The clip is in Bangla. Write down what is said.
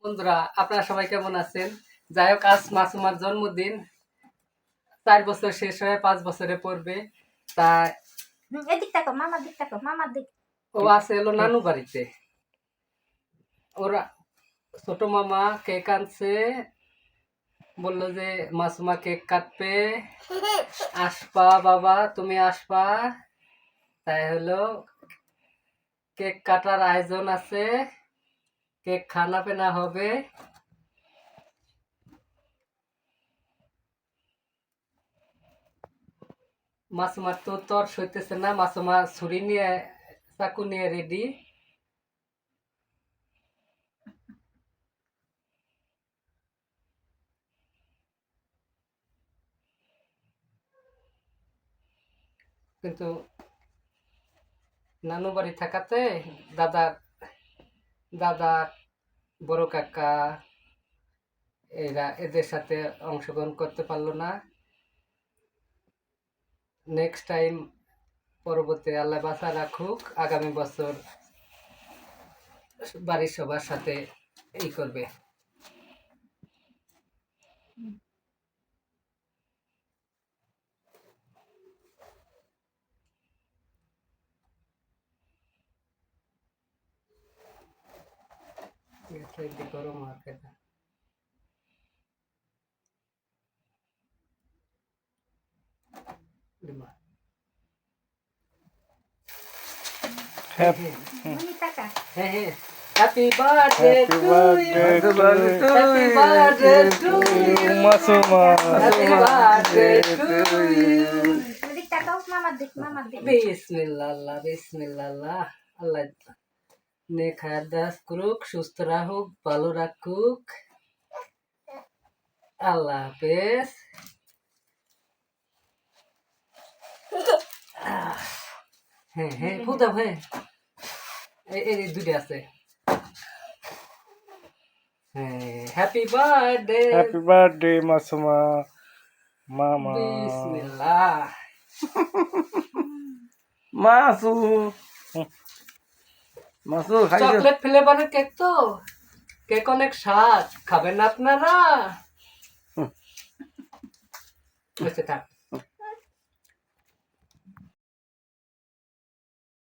বন্ধুরা, আপনারা সবাই কেমন আছেন? যাই হোক, আজ মাসুমার জন্মদিন। 4 বছর শেষ হয়ে 5 বছরে পড়বে। তাই এদিক তাকো, মামার দিক তাকো, মামার দিক। ও আছে এলো নানু বাড়িতে। ওরা ছোট মামা কেক আনছে, বললো যে মাসুমা কেক কাটবে, আসবা বাবা, তুমি আসবা। তাই হলো কেক কাটার আয়োজন আছে, কেক খানা পেনা হবে। মাসুমার তো তর সইতেছে না, মাসুমা ছুরি নিয়ে চাকু নিয়ে রেডি। কিন্তু নানু বাড়ি থাকাতে দাদা দাদা বড় কাকা এদের সাথে অংশগ্রহণ করতে পারলো না। নেক্সট টাইম, পরবর্তী আল্লাহ বাঁচা রাখুক, আগামী বছর বাড়ির সবার সাথে এই করবে। গরম হাতে মনি তাকা। Happy birthday to you, happy birthday to you Masuma, happy birthday to you. এদিক তাকাও, মামার দিক, মামার দিক। বিসমিল্লাহ আল্লাহ, বিসমিল্লাহ আল্লাহ। আল্লাহ নেক হায়াত দারাজ করুক, সুস্থ রাখুক, ভালো রাখুক। আল্লাহ হাফেজ। হ্যাঁ ফুদা ভাই, এই দুটো আছে। হ্যাঁ, happy birthday. Happy birthday Masuma, মামা। বিসমিল্লাহ। মাসু, মাসু খাইছো? চকলেট ফ্লেভারের কেক তো, কেক অনেক স্বাদ, খাবেন না আপনারা? আচ্ছা থাক।